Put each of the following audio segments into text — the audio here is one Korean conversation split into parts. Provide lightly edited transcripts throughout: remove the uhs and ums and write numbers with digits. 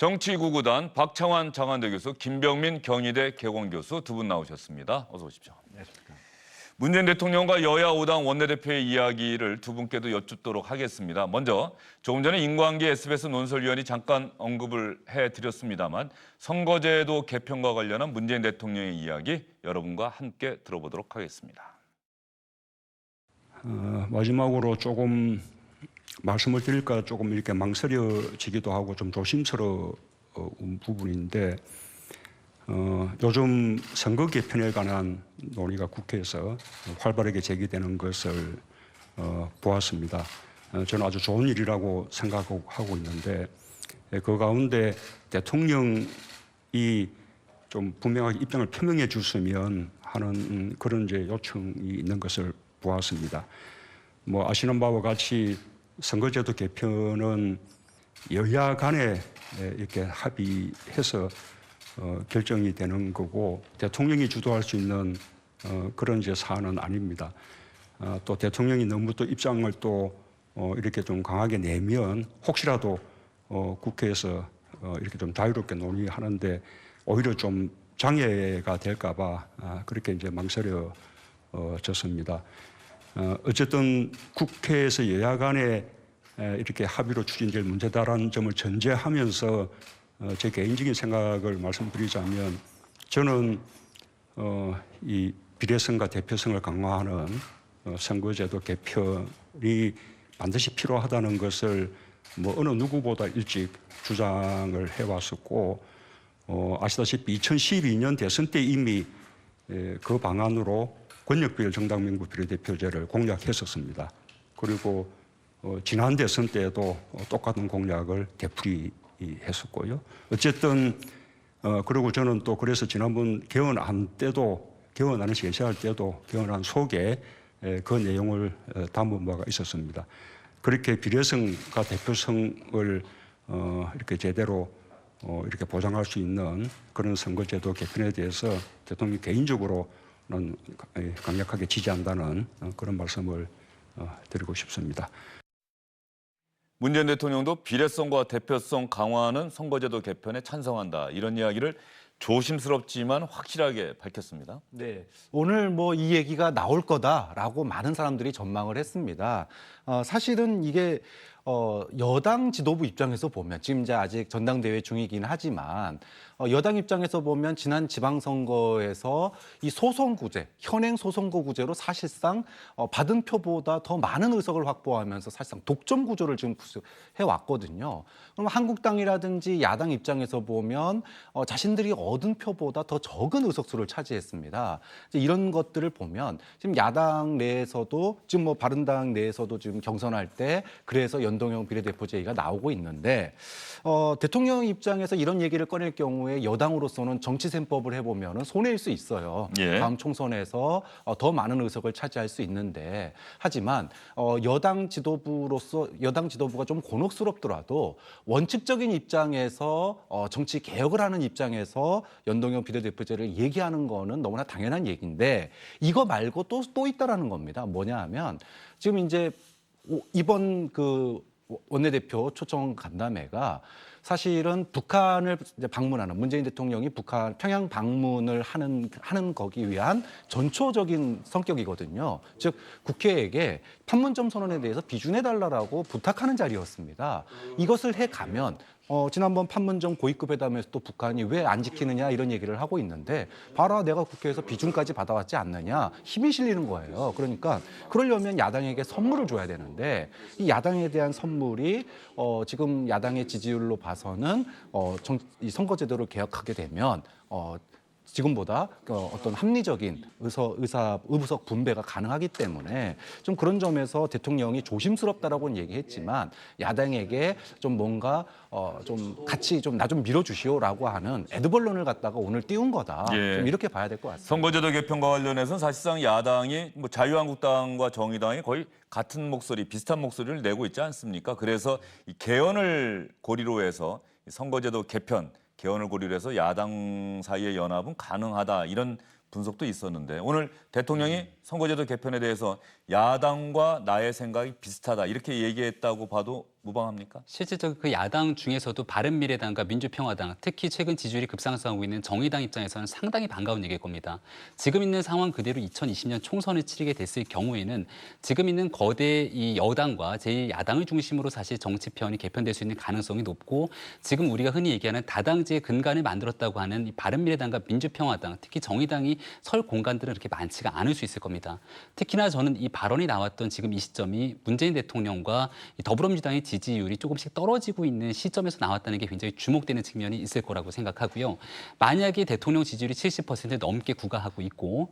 정치구구단 박창환 장한대 교수, 김병민 경희대 개공교수 두 분 나오셨습니다. 어서 오십시오. 안녕하십니까. 문재인 대통령과 여야 5당 원내대표의 이야기를 두 분께도 여쭙도록 하겠습니다. 먼저 조금 전에 인광기 SBS 논설위원이 잠깐 언급을 해드렸습니다만 선거제도 개편과 관련한 문재인 대통령의 이야기 여러분과 함께 들어보도록 하겠습니다. 마지막으로 조금 말씀을 드릴까 조금 이렇게 망설여지기도 하고 좀 조심스러운 부분인데 요즘 선거 개편에 관한 논의가 국회에서 활발하게 제기되는 것을 보았습니다. 저는 아주 좋은 일이라고 생각하고 있는데 그 가운데 대통령이 좀 분명하게 입장을 표명해 줬으면 하는 그런 이제 요청이 있는 것을 보았습니다. 뭐 아시는 바와 같이 선거제도 개편은 여야 간에 이렇게 합의해서 결정이 되는 거고 대통령이 주도할 수 있는 그런 이제 사안은 아닙니다. 또 대통령이 너무 또 입장을 또 이렇게 좀 강하게 내면 혹시라도 국회에서 이렇게 좀 자유롭게 논의하는데 오히려 좀 장애가 될까 봐 그렇게 이제 망설여졌습니다. 어쨌든 국회에서 여야 간에 이렇게 합의로 추진될 문제다라는 점을 전제하면서 제 개인적인 생각을 말씀드리자면 저는 이 비례성과 대표성을 강화하는 선거제도 개편이 반드시 필요하다는 것을 뭐 어느 누구보다 일찍 주장을 해왔었고 아시다시피 2012년 대선 때 이미 그 방안으로 권력비율 정당명부 비례대표제를 공약했었습니다. 그리고 지난 대선 때에도 똑같은 공약을 되풀이했었고요. 어쨌든 그리고 저는 또 그래서 지난번 개헌안 때도 개헌안을 제시할 때도 개헌안 속에 그 내용을 담은 바가 있었습니다. 그렇게 비례성과 대표성을 이렇게 제대로 이렇게 보장할 수 있는 그런 선거제도 개편에 대해서 대통령 개인적으로는 강력하게 지지한다는 그런 말씀을 드리고 싶습니다. 문재인 대통령도 비례성과 대표성 강화하는 선거제도 개편에 찬성한다. 이런 이야기를 조심스럽지만 확실하게 밝혔습니다. 네, 오늘 뭐 이 얘기가 나올 거다라고 많은 사람들이 전망을 했습니다. 사실은 이게 여당 지도부 입장에서 보면 지금 이제 아직 전당대회 중이긴 하지만 여당 입장에서 보면 지난 지방선거에서 이 소선구제, 현행 소선거구제로 사실상 받은 표보다 더 많은 의석을 확보하면서 사실상 독점 구조를 지금 해왔거든요. 그럼 한국당이라든지 야당 입장에서 보면 자신들이 얻은 표보다 더 적은 의석수를 차지했습니다. 이제 이런 것들을 보면 지금 야당 내에서도 지금 뭐 바른당 내에서도 지금 경선할 때 그래서 연동형 비례대표제 얘기가 나오고 있는데 대통령 입장에서 이런 얘기를 꺼낼 경우에 여당으로서는 정치셈법을 해보면 손해일 수 있어요. 예. 다음 총선에서 더 많은 의석을 차지할 수 있는데 하지만 여당 지도부가 좀 곤혹스럽더라도 원칙적인 입장에서 정치 개혁을 하는 입장에서 연동형 비례대표제를 얘기하는 거는 너무나 당연한 얘기인데 이거 말고 또 있다라는 겁니다. 뭐냐 하면 지금 이제 이번 그 원내대표 초청 간담회가 사실은 북한을 이제 방문하는 문재인 대통령이 북한 평양 방문을 하는 거기 위한 전초적인 성격이거든요. 즉 국회에게 판문점 선언에 대해서 비준해달라고 부탁하는 자리였습니다. 이것을 해가면 지난번 판문점 고위급 회담에서도 북한이 왜 안 지키느냐 이런 얘기를 하고 있는데 봐라 내가 국회에서 비준까지 받아왔지 않느냐 힘이 실리는 거예요. 그러니까 그러려면 야당에게 선물을 줘야 되는데 이 야당에 대한 선물이 지금 야당의 지지율로 봐서는 이 선거제도를 개혁하게 되면 지금보다 어떤 합리적인 의석 분배가 가능하기 때문에 좀 그런 점에서 대통령이 조심스럽다라고는 얘기했지만 야당에게 좀 뭔가 좀 같이 좀 나 좀 밀어주시오라고 하는 애드벌론을 갖다가 오늘 띄운 거다. 예. 좀 이렇게 봐야 될 것 같습니다. 선거제도 개편과 관련해서는 사실상 야당이 뭐 자유한국당과 정의당이 거의 같은 목소리, 비슷한 목소리를 내고 있지 않습니까? 그래서 이 개헌을 고리로 해서 선거제도 개헌을 고리로 해서 야당 사이의 연합은 가능하다 이런 분석도 있었는데 오늘 대통령이 선거제도 개편에 대해서 야당과 나의 생각이 비슷하다 이렇게 얘기했다고 봐도 무방합니까? 실질적으로 그 야당 중에서도 바른미래당과 민주평화당, 특히 최근 지지율이 급상승하고 있는 정의당 입장에서는 상당히 반가운 얘기일 겁니다. 지금 있는 상황 그대로 2020년 총선을 치르게 됐을 경우에는 지금 있는 거대 이 여당과 제1야당을 중심으로 사실 정치편이 개편될 수 있는 가능성이 높고 지금 우리가 흔히 얘기하는 다당제의 근간을 만들었다고 하는 이 바른미래당과 민주평화당, 특히 정의당이 설 공간들은 그렇게 많지가 않을 수 있을 겁니다. 특히나 저는 이 발언이 나왔던 지금 이 시점이 문재인 대통령과 이 더불어민주당의 지지율이 조금씩 떨어지고 있는 시점에서 나왔다는 게 굉장히 주목되는 측면이 있을 거라고 생각하고요. 만약에 대통령 지지율이 70% 넘게 구사하고 있고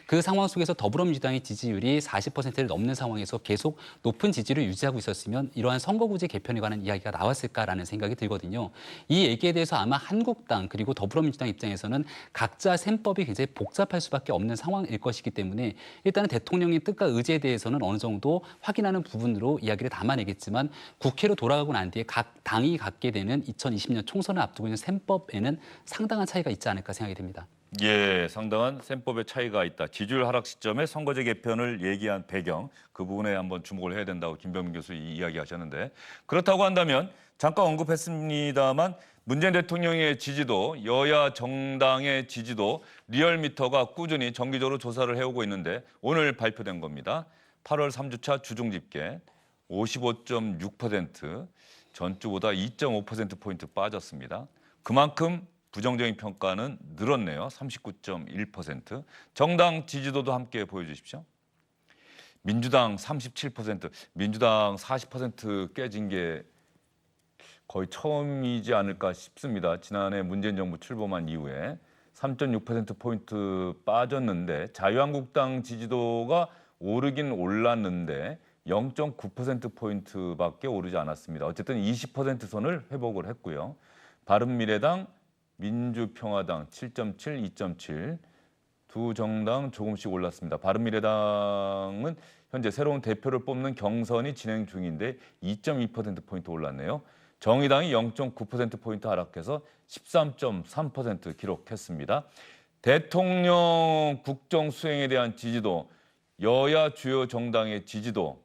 그 상황 속에서 더불어민주당의 지지율이 40%를 넘는 상황에서 계속 높은 지지를 유지하고 있었으면 이러한 선거구제 개편에 관한 이야기가 나왔을까라는 생각이 들거든요. 이 얘기에 대해서 아마 한국당 그리고 더불어민주당 입장에서는 각자 셈법이 굉장히 복잡할 수밖에 없는 상황일 것이기 때문에 일단은 대통령의 뜻과 의지에 대해서는 어느 정도 확인하는 부분으로 이야기를 담아내겠지만 국회로 돌아가고 난 뒤에 각 당이 갖게 되는 2020년 총선을 앞두고 있는 셈법에는 상당한 차이가 있지 않을까 생각이 됩니다. 예, 상당한 셈법의 차이가 있다. 지지율 하락 시점에 선거제 개편을 얘기한 배경, 그 부분에 한번 주목을 해야 된다고 김병민 교수 이야기하셨는데 그렇다고 한다면 잠깐 언급했습니다만 문재인 대통령의 지지도, 여야 정당의 지지도 리얼미터가 꾸준히 정기적으로 조사를 해오고 있는데 오늘 발표된 겁니다. 8월 3주차 주중 집계 55.6%, 전주보다 2.5%포인트 빠졌습니다. 그만큼 부정적인 평가는 늘었네요. 39.1%. 정당 지지도도 함께 보여주십시오. 민주당 37%, 민주당 40% 깨진 게 거의 처음이지 않을까 싶습니다. 지난해 문재인 정부 출범한 이후에 3.6%포인트 빠졌는데 자유한국당 지지도가 오르긴 올랐는데 0.9%포인트밖에 오르지 않았습니다. 어쨌든 20% 선을 회복을 했고요. 바른미래당, 민주평화당 7.7, 2.7 두 정당 조금씩 올랐습니다. 바른미래당은 현재 새로운 대표를 뽑는 경선이 진행 중인데 2.2%포인트 올랐네요. 정의당이 0.9%포인트 하락해서 13.3% 기록했습니다. 대통령 국정 수행에 대한 지지도, 여야 주요 정당의 지지도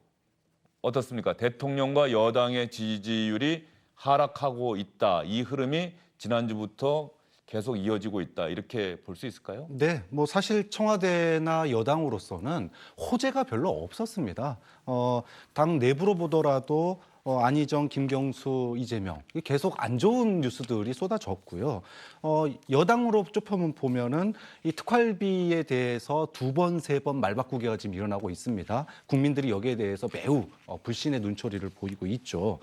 어떻습니까? 대통령과 여당의 지지율이 하락하고 있다. 이 흐름이 지난주부터 계속 이어지고 있다. 이렇게 볼 수 있을까요? 네, 뭐 사실 청와대나 여당으로서는 호재가 별로 없었습니다. 당 내부로 보더라도 안희정, 김경수, 이재명 계속 안 좋은 뉴스들이 쏟아졌고요. 여당으로 보면은 이 특활비에 대해서 두 번, 세 번 말바꾸기가 지금 일어나고 있습니다. 국민들이 여기에 대해서 매우 불신의 눈초리를 보이고 있죠.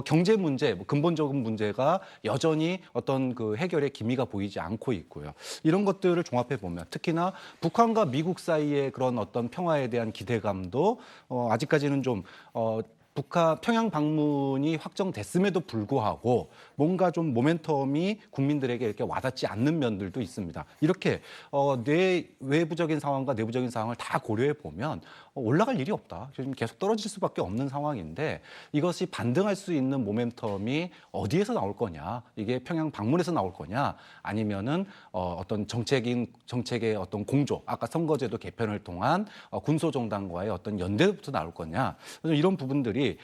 경제 문제, 근본적인 문제가 여전히 어떤 그 해결의 기미가 보이지 않고 있고요. 이런 것들을 종합해 보면 특히나 북한과 미국 사이의 그런 어떤 평화에 대한 기대감도 아직까지는 좀 평양 방문이 확정됐음에도 불구하고 뭔가 좀 모멘텀이 국민들에게 이렇게 와닿지 않는 면들도 있습니다. 이렇게 외부적인 상황과 내부적인 상황을 다 고려해 보면 올라갈 일이 없다. 지금 계속 떨어질 수밖에 없는 상황인데 이것이 반등할 수 있는 모멘텀이 어디에서 나올 거냐? 이게 평양 방문에서 나올 거냐? 아니면은 어떤 정책의 어떤 공조, 아까 선거제도 개편을 통한 군소정당과의 어떤 연대부터 나올 거냐? 이런 부분들이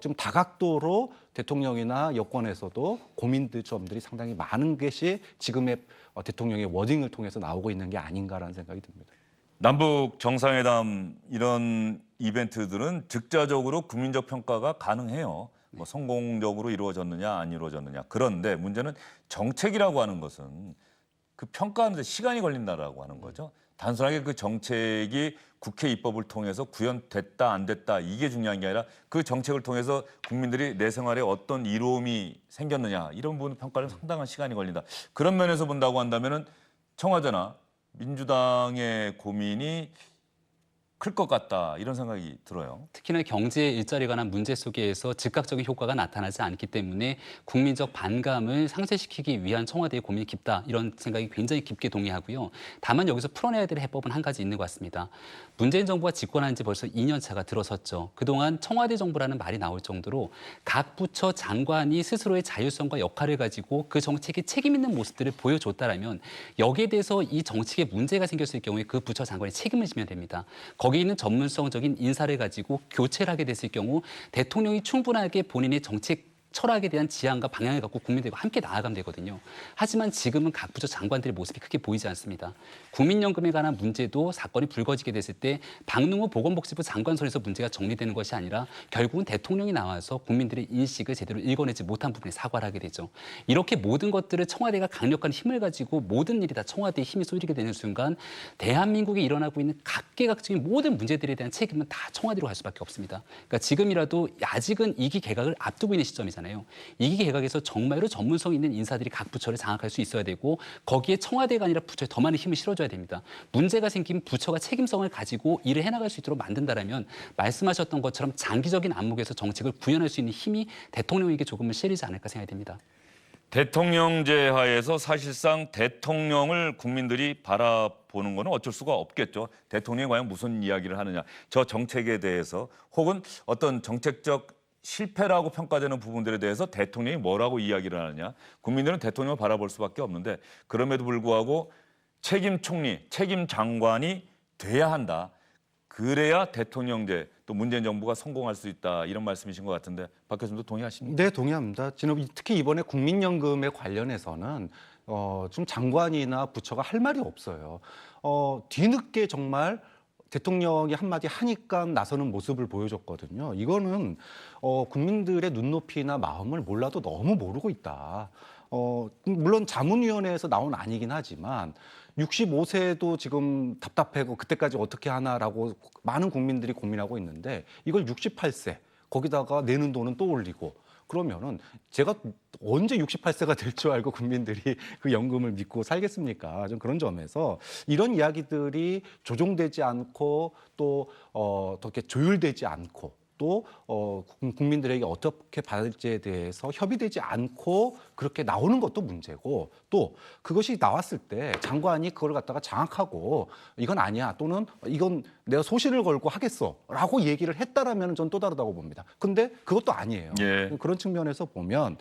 좀 다각도로 대통령이나 여권에서도 고민들 점들이 상당히 많은 것이 지금의 대통령의 워딩을 통해서 나오고 있는 게 아닌가라는 생각이 듭니다. 남북 정상회담 이런 이벤트들은 즉자적으로 국민적 평가가 가능해요. 뭐 성공적으로 이루어졌느냐 안 이루어졌느냐. 그런데 문제는 정책이라고 하는 것은 그 평가하는 데 시간이 걸린다라고 하는 거죠. 단순하게 그 정책이 국회 입법을 통해서 구현됐다 안 됐다 이게 중요한 게 아니라 그 정책을 통해서 국민들이 내 생활에 어떤 이로움이 생겼느냐 이런 부분 평가는 상당한 시간이 걸린다. 그런 면에서 본다고 한다면은 청와대나 민주당의 고민이 클 것 같다 이런 생각이 들어요. 특히나 경제 일자리에 관한 문제 속에서 즉각적인 효과가 나타나지 않기 때문에 국민적 반감을 상쇄시키기 위한 청와대의 고민이 깊다 이런 생각이 굉장히 깊게 동의하고요. 다만 여기서 풀어내야 될 해법은 한 가지 있는 것 같습니다. 문재인 정부가 집권한 지 벌써 2년 차가 들어섰죠. 그동안 청와대 정부라는 말이 나올 정도로 각 부처 장관이 스스로의 자율성과 역할을 가지고 그 정책에 책임 있는 모습들을 보여줬다라면 여기에 대해서 이 정책에 문제가 생겼을 경우에 그 부처 장관이 책임을 지면 됩니다. 거기 있는 전문성적인 인사를 가지고 교체를 하게 됐을 경우 대통령이 충분하게 본인의 정책 철학에 대한 지향과 방향을 갖고 국민들과 함께 나아가면 되거든요. 하지만 지금은 각 부처 장관들의 모습이 크게 보이지 않습니다. 국민연금에 관한 문제도 사건이 불거지게 됐을 때 박능호 보건복지부 장관 선에서 문제가 정리되는 것이 아니라 결국은 대통령이 나와서 국민들의 인식을 제대로 읽어내지 못한 부분에 사과를 하게 되죠. 이렇게 모든 것들을 청와대가 강력한 힘을 가지고 모든 일이 다 청와대의 힘이 쏠리게 되는 순간 대한민국에 일어나고 있는 각계각적인 모든 문제들에 대한 책임은 다 청와대로 갈 수밖에 없습니다. 그러니까 지금이라도 아직은 2기 개각을 앞두고 있는 시점이잖아요. 2기 개각에서 정말로 전문성 있는 인사들이 각 부처를 장악할 수 있어야 되고 거기에 청와대가 아니라 부처에 더 많은 힘을 실어줘야 됩니다. 문제가 생기면 부처가 책임성을 가지고 일을 해나갈 수 있도록 만든다라면 말씀하셨던 것처럼 장기적인 안목에서 정책을 구현할 수 있는 힘이 대통령에게 조금은 실리지 않을까 생각이 됩니다. 대통령제 하에서 사실상 대통령을 국민들이 바라보는 것은 어쩔 수가 없겠죠. 대통령이 과연 무슨 이야기를 하느냐. 저 정책에 대해서 혹은 어떤 정책적 실패라고 평가되는 부분들에 대해서 대통령이 뭐라고 이야기를 하느냐. 국민들은 대통령을 바라볼 수밖에 없는데 그럼에도 불구하고 책임 총리, 책임 장관이 돼야 한다. 그래야 대통령제 또 문재인 정부가 성공할 수 있다. 이런 말씀이신 것 같은데 박 교수님도 동의하십니까? 네, 동의합니다. 지금 특히 이번에 국민연금에 관련해서는 좀 장관이나 부처가 할 말이 없어요. 뒤늦게 정말 대통령이 한마디 하니까 나서는 모습을 보여줬거든요. 이거는 국민들의 눈높이나 마음을 몰라도 너무 모르고 있다. 물론 자문위원회에서 나온 아니긴 하지만 65세도 지금 답답하고 그때까지 어떻게 하나라고 많은 국민들이 고민하고 있는데 이걸 68세 거기다가 내는 돈은 또 올리고 그러면은 제가 언제 68세가 될 줄 알고 국민들이 그 연금을 믿고 살겠습니까? 좀 그런 점에서 이런 이야기들이 조정되지 않고 또 어떻게 조율되지 않고 또 국민들에게 어떻게 받을지에 대해서 협의되지 않고 그렇게 나오는 것도 문제고 또 그것이 나왔을 때 장관이 그걸 갖다가 장악하고 이건 아니야 또는 이건 내가 소신을 걸고 하겠어라고 얘기를 했다라면 전 또 다르다고 봅니다. 근데 그것도 아니에요. 예. 그런 측면에서 보면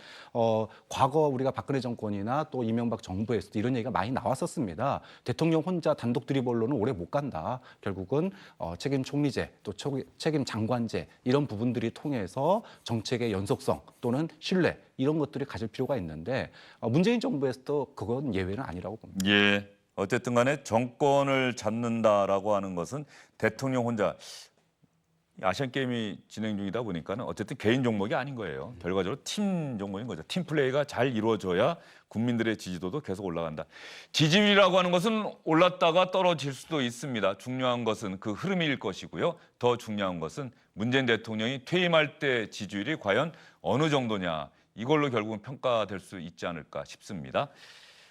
과거 우리가 박근혜 정권이나 또 이명박 정부에서도 이런 얘기가 많이 나왔었습니다. 대통령 혼자 단독 드리블로는 오래 못 간다. 결국은 책임 총리제 또 책임 장관제 이런 부분들이 통해서 정책의 연속성 또는 신뢰 이런 것들을 가질 필요가 있는데 문재인 정부에서도 그건 예외는 아니라고 봅니다. 예. 어쨌든 간에 정권을 잡는다라고 하는 것은 대통령 혼자 아시안게임이 진행 중이다 보니까는 어쨌든 개인 종목이 아닌 거예요. 결과적으로 팀 종목인 거죠. 팀 플레이가 잘 이루어져야 국민들의 지지도도 계속 올라간다. 지지율이라고 하는 것은 올랐다가 떨어질 수도 있습니다. 중요한 것은 그 흐름일 것이고요. 더 중요한 것은 문재인 대통령이 퇴임할 때 지지율이 과연 어느 정도냐. 이걸로 결국은 평가될 수 있지 않을까 싶습니다.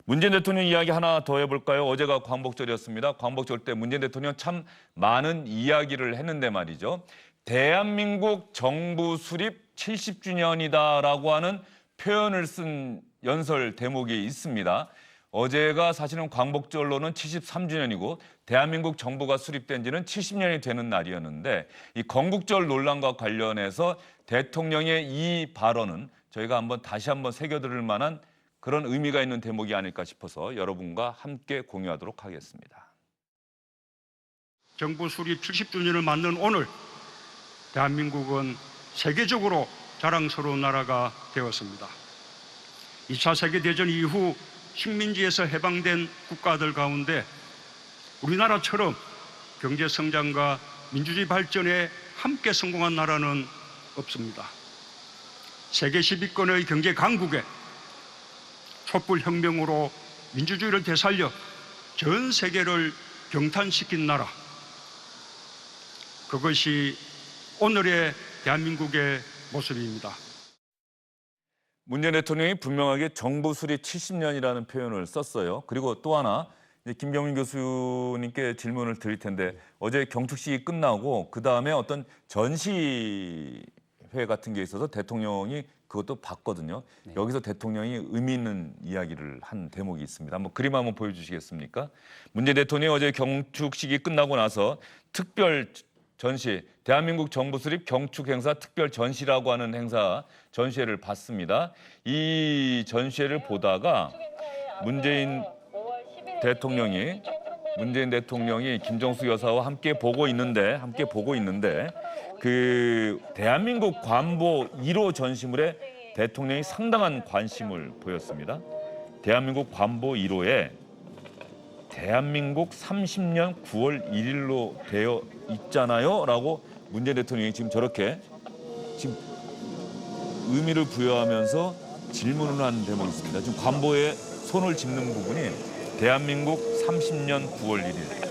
문재인 대통령 이야기 하나 더 해볼까요? 어제가 광복절이었습니다. 광복절 때 문재인 대통령 참 많은 이야기를 했는데 말이죠. 대한민국 정부 수립 70주년이다라고 하는 표현을 쓴 연설 대목이 있습니다. 어제가 사실은 광복절로는 73주년이고 대한민국 정부가 수립된 지는 70년이 되는 날이었는데 이 건국절 논란과 관련해서 대통령의 이 발언은 저희가 다시 한번 새겨들을 만한 그런 의미가 있는 대목이 아닐까 싶어서 여러분과 함께 공유하도록 하겠습니다. 정부 수립 70주년을 맞는 오늘 대한민국은 세계적으로 자랑스러운 나라가 되었습니다. 2차 세계대전 이후 식민지에서 해방된 국가들 가운데 우리나라처럼 경제성장과 민주주의 발전에 함께 성공한 나라는 없습니다. 세계 10위권의 경제 강국에 촛불혁명으로 민주주의를 되살려 전 세계를 경탄시킨 나라. 그것이 오늘의 대한민국의 모습입니다. 문재인 대통령이 분명하게 정부 수립 70년이라는 표현을 썼어요. 그리고 또 하나 김병민 교수님께 질문을 드릴 텐데 어제 경축식이 끝나고 그다음에 어떤 전시회 같은 게 있어서 대통령이 그것도 봤거든요. 네. 여기서 대통령이 의미 있는 이야기를 한 대목이 있습니다. 한번 그림 한번 보여주시겠습니까? 문재인 대통령이 어제 경축식이 끝나고 나서 특별 전시, 대한민국 정부 수립 경축 행사 특별 전시라고 하는 행사 전시회를 봤습니다. 이 전시회를 보다가 문재인 대통령이 문재인 대통령이 김정숙 여사와 함께 보고 있는데 그 대한민국 관보 1호 전시물에 대통령이 상당한 관심을 보였습니다. 대한민국 관보 1호에 대한민국 30년 9월 1일로 되어 있잖아요 라고 문재인 대통령이 지금 저렇게 지금 의미를 부여하면서 질문을 한 대목이 있습니다. 지금 관보에 손을 짚는 부분이 대한민국 30년 9월 1일.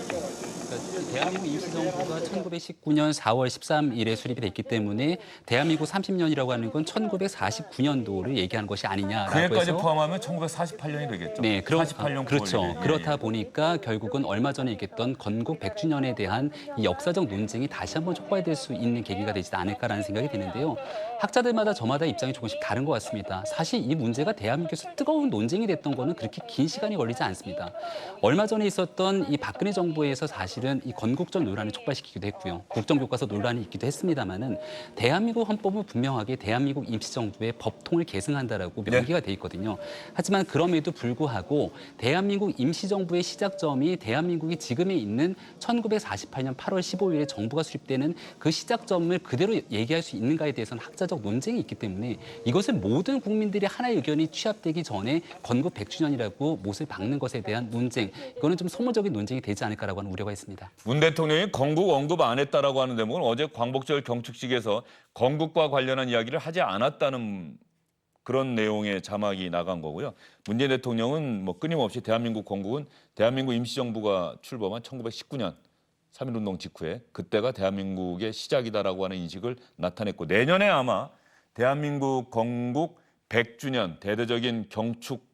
그러니까 대한민국 임시정부가 1919년 4월 13일에 수립이 됐기 때문에 대한민국 30년이라고 하는 건 1949년도를 얘기하는 것이 아니냐라고 그해까지 해서 포함하면 1948년이 되겠죠. 네, 48년 9월 그렇죠. 1일. 그렇다 보니까 결국은 얼마 전에 얘기했던 건국 100주년에 대한 이 역사적 논쟁이 다시 한번 촉발될 수 있는 계기가 되지 않을까라는 생각이 드는데요. 학자들마다 저마다 입장이 조금씩 다른 것 같습니다. 사실 이 문제가 대한민국에서 뜨거운 논쟁이 됐던 거는 그렇게 긴 시간이 걸리지 않습니다. 얼마 전에 있었던 이 박근혜 정부에서 사실은 이 건국절 논란을 촉발시키기도 했고요. 국정교과서 논란이 있기도 했습니다만은 대한민국 헌법은 분명하게 대한민국 임시정부의 법통을 계승한다라고 명기가 돼 있거든요. 하지만 그럼에도 불구하고 대한민국 임시정부의 시작점이 대한민국이 지금에 있는 1948년 8월 15일에 정부가 수립되는 그 시작점을 그대로 얘기할 수 있는가에 대해서는 학자적 논쟁이 있기 때문에 이것을 모든 국민들이 하나의 의견이 취합되기 전에 건국 100주년이라고 못을 박는 것에 대한 논쟁, 이거는 좀 소모적인 논쟁이 되지 않을까라고 하는 우려가 있습니다. 문 대통령이 건국 언급 안 했다라고 하는 대목은 어제 광복절 경축식에서 건국과 관련한 이야기를 하지 않았다는 그런 내용의 자막이 나간 거고요. 문재인 대통령은 뭐 끊임없이 대한민국 건국은 대한민국 임시정부가 출범한 1919년 3.1운동 직후에 그때가 대한민국의 시작이다라고 하는 인식을 나타냈고 내년에 아마 대한민국 건국 100주년 대대적인 경축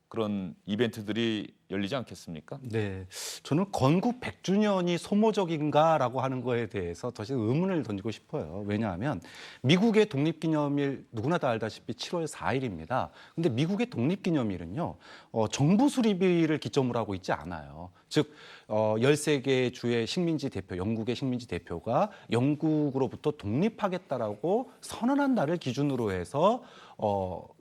그런 이벤트들이 열리지 않겠습니까? 네, 저는 건국 100주년이 소모적인가라고 하는 거에 대해서 다시 의문을 던지고 싶어요. 왜냐하면 미국의 독립기념일 누구나 다 알다시피 7월 4일입니다. 근데 미국의 독립기념일은요, 정부 수립일을 기점으로 하고 있지 않아요. 즉, 13개의 주의 식민지 대표, 영국의 식민지 대표가 영국으로부터 독립하겠다라고 선언한 날을 기준으로 해서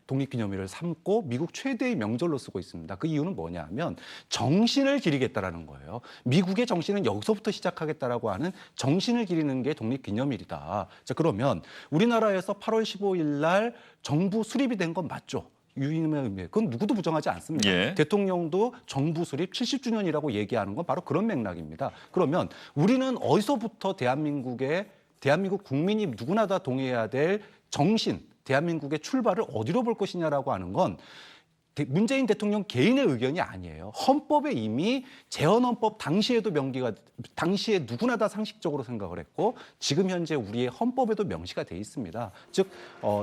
독립기념일을 삼고 미국 최대의 명절로 쓰고 있습니다. 그 이유는 뭐냐면 정신을 기리겠다라는 거예요. 미국의 정신은 여기서부터 시작하겠다라고 하는 정신을 기리는 게 독립기념일이다. 자, 그러면 우리나라에서 8월 15일 날 정부 수립이 된 건 맞죠? 유임의 의미, 그건 누구도 부정하지 않습니다. 예. 대통령도 정부 수립 70주년이라고 얘기하는 건 바로 그런 맥락입니다. 그러면 우리는 어디서부터 대한민국 국민이 누구나 다 동의해야 될 정신, 대한민국의 출발을 어디로 볼 것이냐라고 하는 건 문재인 대통령 개인의 의견이 아니에요. 헌법에 이미 재헌헌법 당시에 누구나 다 상식적으로 생각을 했고 지금 현재 우리의 헌법에도 명시가 돼 있습니다. 즉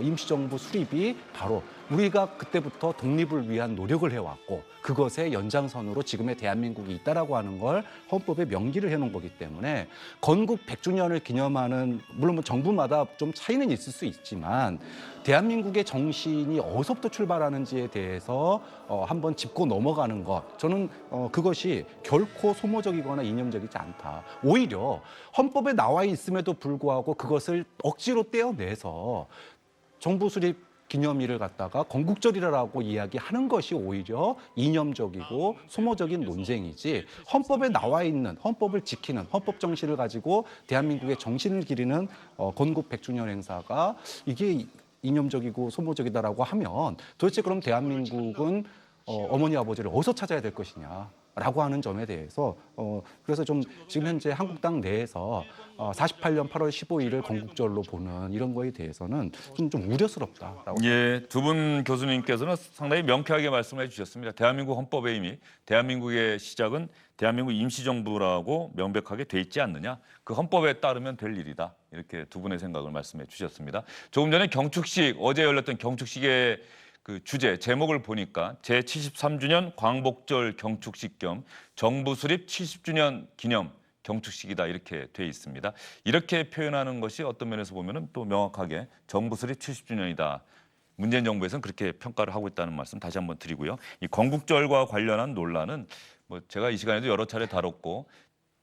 임시정부 수립이 바로 우리가 그때부터 독립을 위한 노력을 해왔고 그것의 연장선으로 지금의 대한민국이 있다라고 하는 걸 헌법에 명기를 해놓은 거기 때문에 건국 100주년을 기념하는 물론 뭐 정부마다 좀 차이는 있을 수 있지만 대한민국의 정신이 어디서부터 출발하는지에 대해서 한번 짚고 넘어가는 것 저는 그것이 결코 소모적이거나 이념적이지 않다. 오히려 헌법에 나와 있음에도 불구하고 그것을 억지로 떼어내서 정부 수립 기념일을 갖다가 건국절이라고 이야기하는 것이 오히려 이념적이고 소모적인 논쟁이지 헌법에 나와 있는 헌법을 지키는 헌법 정신을 가지고 대한민국의 정신을 기리는 건국 100주년 행사가 이게 이념적이고 소모적이다라고 하면 도대체 그럼 대한민국은 어머니 아버지를 어디서 찾아야 될 것이냐라고 하는 점에 대해서 그래서 좀 지금 현재 한국당 내에서 48년 8월 15일을 건국절로 보는 이런 거에 대해서는 좀 우려스럽다라고. 예, 두 분 교수님께서는 상당히 명쾌하게 말씀해 주셨습니다. 대한민국 헌법에 이미 대한민국의 시작은 대한민국 임시정부라고 명백하게 돼 있지 않느냐. 그 헌법에 따르면 될 일이다. 이렇게 두 분의 생각을 말씀해 주셨습니다. 조금 전에 경축식, 어제 열렸던 경축식의 그 주제, 제목을 보니까 제73주년 광복절 경축식 겸 정부 수립 70주년 기념 경축식이다 이렇게 돼 있습니다. 이렇게 표현하는 것이 어떤 면에서 보면은 또 명확하게 정부 수립 70주년이다. 문재인 정부에서는 그렇게 평가를 하고 있다는 말씀 다시 한번 드리고요. 이 건국절과 관련한 논란은 뭐 제가 이 시간에도 여러 차례 다뤘고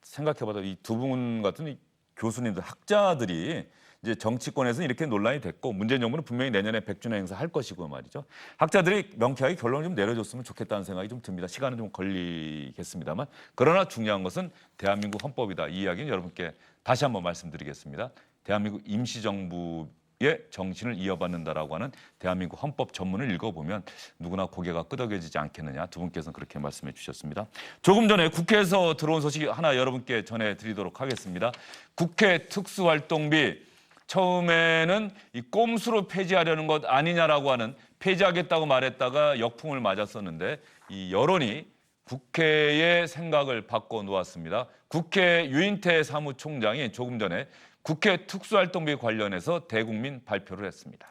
생각해봐도 이 두 분 같은 교수님들, 학자들이 이제 정치권에서 이렇게 논란이 됐고 문재인 정부는 분명히 내년에 100주년 행사 할 것이고 말이죠. 학자들이 명쾌하게 결론을 좀 내려줬으면 좋겠다는 생각이 좀 듭니다. 시간은 좀 걸리겠습니다만 그러나 중요한 것은 대한민국 헌법이다. 이 이야기는 여러분께 다시 한번 말씀드리겠습니다. 대한민국 임시정부의 정신을 이어받는다라고 하는 대한민국 헌법 전문을 읽어보면 누구나 고개가 끄덕여지지 않겠느냐. 두 분께서는 그렇게 말씀해 주셨습니다. 조금 전에 국회에서 들어온 소식 하나 여러분께 전해드리도록 하겠습니다. 국회 특수활동비 처음에는 이 꼼수로 폐지하려는 것 아니냐라고 하는 폐지하겠다고 말했다가 역풍을 맞았었는데 이 여론이 국회의 생각을 바꿔놓았습니다. 국회 유인태 사무총장이 조금 전에 국회 특수활동비 관련해서 대국민 발표를 했습니다.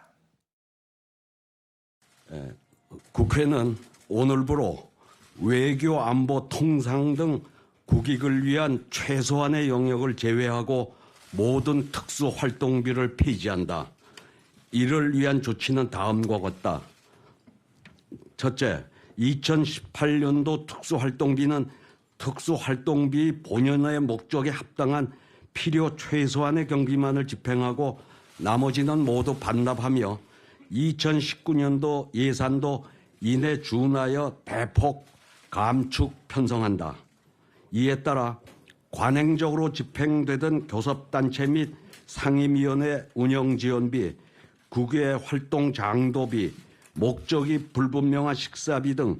국회는 오늘부로 외교, 안보, 통상 등 국익을 위한 최소한의 영역을 제외하고 모든 특수활동비를 폐지한다. 이를 위한 조치는 다음과 같다. 첫째, 2018년도 특수활동비는 특수활동비 본연의 목적에 합당한 필요 최소한의 경비만을 집행하고 나머지는 모두 반납하며 2019년도 예산도 이내 준하여 대폭 감축 편성한다. 이에 따라 관행적으로 집행되던 교섭단체 및 상임위원회 운영지원비, 국외 활동 장도비, 목적이 불분명한 식사비 등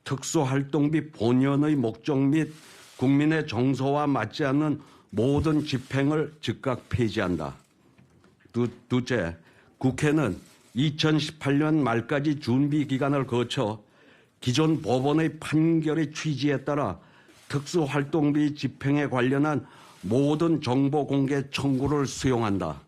특수활동비 본연의 목적 및 국민의 정서와 맞지 않는 모든 집행을 즉각 폐지한다. 둘째, 국회는 2018년 말까지 준비 기간을 거쳐 기존 법원의 판결의 취지에 따라 특수활동비 집행에 관련한 모든 정보 공개 청구를 수용한다.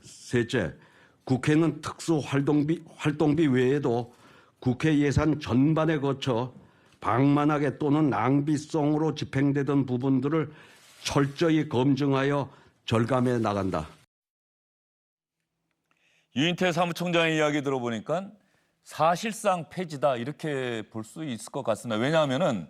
셋째, 국회는 특수활동비 외에도 국회 예산 전반에 거쳐 방만하게 또는 낭비성으로 집행되던 부분들을 철저히 검증하여 절감해 나간다. 유인태 사무총장의 이야기 들어보니까 사실상 폐지다 이렇게 볼 수 있을 것 같습니다. 왜냐하면은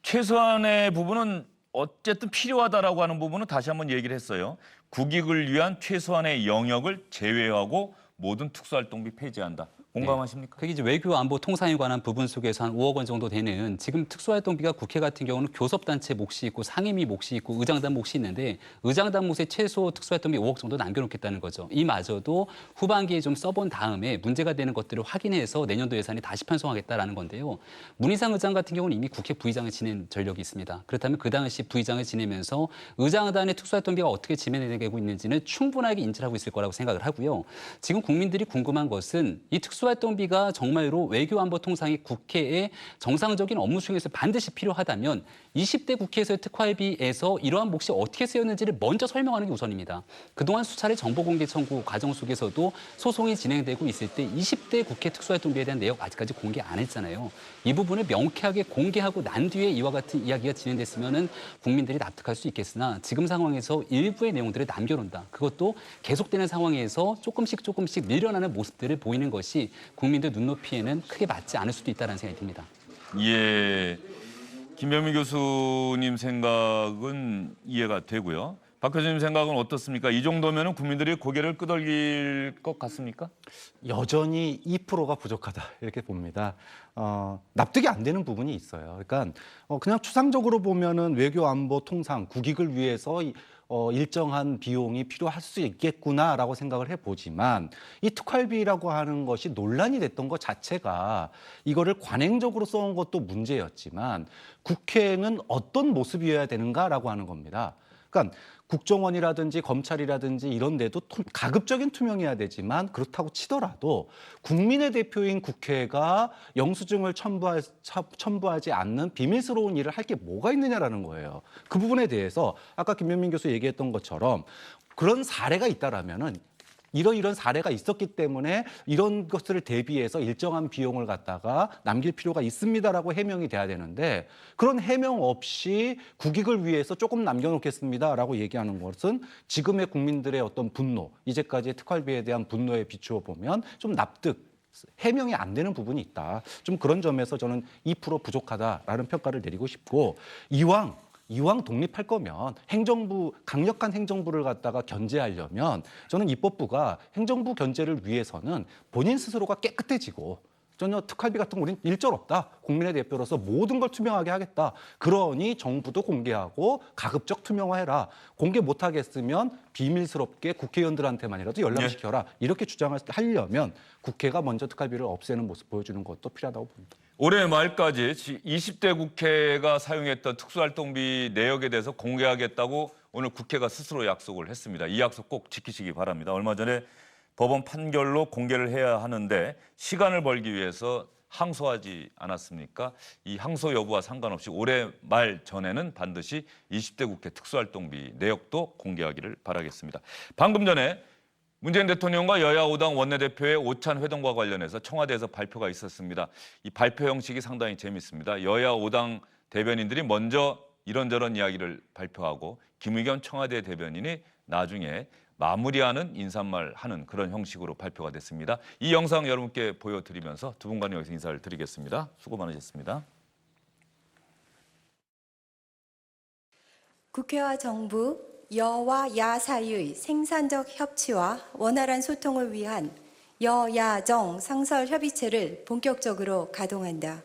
최소한의 부분은 어쨌든 필요하다라고 하는 부분은 다시 한번 얘기를 했어요. 국익을 위한 최소한의 영역을 제외하고 모든 특수활동비 폐지한다. 공감하십니까? 그게 이제 외교 안보 통상에 관한 부분 속에서 한 5억 원 정도 되는 지금 특수활동비가 국회 같은 경우는 교섭단체 몫이 있고 상임위 몫이 있고 의장단 몫이 있는데 의장단 몫에 최소 특수활동비 5억 정도 남겨놓겠다는 거죠. 이마저도 후반기에 좀 써본 다음에 문제가 되는 것들을 확인해서 내년도 예산에 다시 편성하겠다라는 건데요. 문희상 의장 같은 경우는 이미 국회 부의장을 지낸 전력이 있습니다. 그렇다면 그 당시 부의장을 지내면서 의장단의 특수활동비가 어떻게 진행되고 있는지는 충분하게 인지를 하고 있을 거라고 생각을 하고요. 지금 국민들이 궁금한 것은 이 특수활동비가 정말로 외교안보통상이 국회의 정상적인 업무 수행에서 반드시 필요하다면 20대 국회에서의 특활비에서 이러한 몫이 어떻게 쓰였는지를 먼저 설명하는 게 우선입니다. 그동안 수차례 정보공개 청구 과정 속에서도 소송이 진행되고 있을 때 20대 국회 특수활동비에 대한 내역 아직까지 공개 안 했잖아요. 이 부분을 명쾌하게 공개하고 난 뒤에 이와 같은 이야기가 진행됐으면 국민들이 납득할 수 있겠으나 지금 상황에서 일부의 내용들을 남겨놓는다. 그것도 계속되는 상황에서 조금씩 밀려나는 모습들을 보이는 것이 국민들 눈높이에는 크게 맞지 않을 수도 있다는 생각이 듭니다. 예, 김병민 교수님 생각은 이해가 되고요. 박 교수님 생각은 어떻습니까? 이 정도면 국민들이 고개를 끄덕일 것 같습니까? 여전히 2%가 부족하다 이렇게 봅니다. 납득이 안 되는 부분이 있어요. 그러니까 그냥 추상적으로 보면은 외교 안보 통상 국익을 위해서 일정한 비용이 필요할 수 있겠구나라고 생각을 해보지만 이 특활비라고 하는 것이 논란이 됐던 것 자체가 이거를 관행적으로 써온 것도 문제였지만 국회는 어떤 모습이어야 되는가라고 하는 겁니다. 그러니까 국정원이라든지 검찰이라든지 이런 데도 가급적인 투명해야 되지만 그렇다고 치더라도 국민의 대표인 국회가 영수증을 첨부하지 않는 비밀스러운 일을 할 게 뭐가 있느냐라는 거예요. 그 부분에 대해서 아까 김병민 교수 얘기했던 것처럼 그런 사례가 있다라면은 이런 사례가 있었기 때문에 이런 것을 대비해서 일정한 비용을 갖다가 남길 필요가 있습니다라고 해명이 돼야 되는데 그런 해명 없이 국익을 위해서 조금 남겨놓겠습니다라고 얘기하는 것은 지금의 국민들의 어떤 분노, 이제까지의 특활비에 대한 분노에 비추어 보면 좀 해명이 안 되는 부분이 있다. 좀 그런 점에서 저는 2% 부족하다라는 평가를 내리고 싶고 이왕 이왕 독립할 거면 행정부, 강력한 행정부를 갖다가 견제하려면 저는 입법부가 행정부 견제를 위해서는 본인 스스로가 깨끗해지고 전혀 특활비 같은 거 우린 일절 없다. 국민의 대표로서 모든 걸 투명하게 하겠다. 그러니 정부도 공개하고 가급적 투명화해라. 공개 못하겠으면 비밀스럽게 국회의원들한테만이라도 연락시켜라. 이렇게 주장을 하려면 국회가 먼저 특활비를 없애는 모습 보여주는 것도 필요하다고 봅니다. 올해 말까지 20대 국회가 사용했던 특수활동비 내역에 대해서 공개하겠다고 오늘 국회가 스스로 약속을 했습니다. 이 약속 꼭 지키시기 바랍니다. 얼마 전에 법원 판결로 공개를 해야 하는데 시간을 벌기 위해서 항소하지 않았습니까? 이 항소 여부와 상관없이 올해 말 전에는 반드시 20대 국회 특수활동비 내역도 공개하기를 바라겠습니다. 방금 전에 문재인 대통령과 여야 5당 원내대표의 오찬 회동과 관련해서 청와대에서 발표가 있었습니다. 이 발표 형식이 상당히 재밌습니다. 여야 5당 대변인들이 먼저 이런저런 이야기를 발표하고 김의겸 청와대 대변인이 나중에 마무리하는 인사말 하는 그런 형식으로 발표가 됐습니다. 이 영상 여러분께 보여드리면서 두 분과는 여기서 인사를 드리겠습니다. 수고 많으셨습니다. 국회와 정부, 여와 야 사이의 생산적 협치와 원활한 소통을 위한 여야정 상설협의체를 본격적으로 가동한다.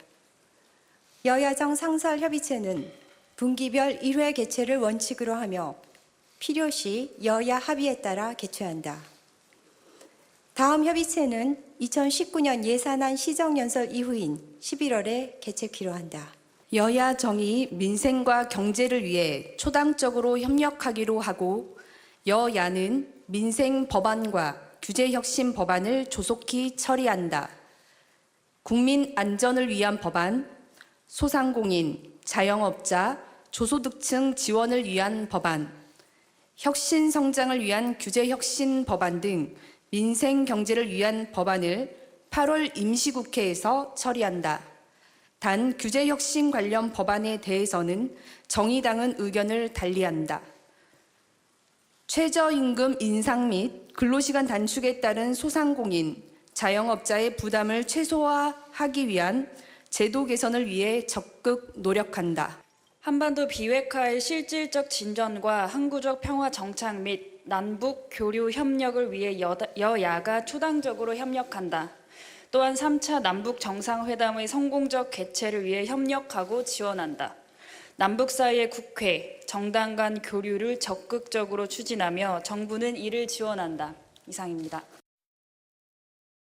여야정 상설협의체는 분기별 1회 개최를 원칙으로 하며 필요시 여야 합의에 따라 개최한다. 다음 협의체는 2019년 예산안 시정연설 이후인 11월에 개최키로 한다. 여야 정이 민생과 경제를 위해 초당적으로 협력하기로 하고 여야는 민생 법안과 규제 혁신 법안을 조속히 처리한다. 국민 안전을 위한 법안, 소상공인, 자영업자, 저소득층 지원을 위한 법안, 혁신 성장을 위한 규제 혁신 법안 등 민생 경제를 위한 법안을 8월 임시국회에서 처리한다. 단 규제 혁신 관련 법안에 대해서는 정의당은 의견을 달리한다. 최저임금 인상 및 근로시간 단축에 따른 소상공인, 자영업자의 부담을 최소화하기 위한 제도 개선을 위해 적극 노력한다. 한반도 비핵화의 실질적 진전과 항구적 평화 정착 및 남북 교류 협력을 위해 여야가 초당적으로 협력한다. 또한 3차 남북 정상회담의 성공적 개최를 위해 협력하고 지원한다. 남북 사이의 국회, 정당 간 교류를 적극적으로 추진하며 정부는 이를 지원한다. 이상입니다.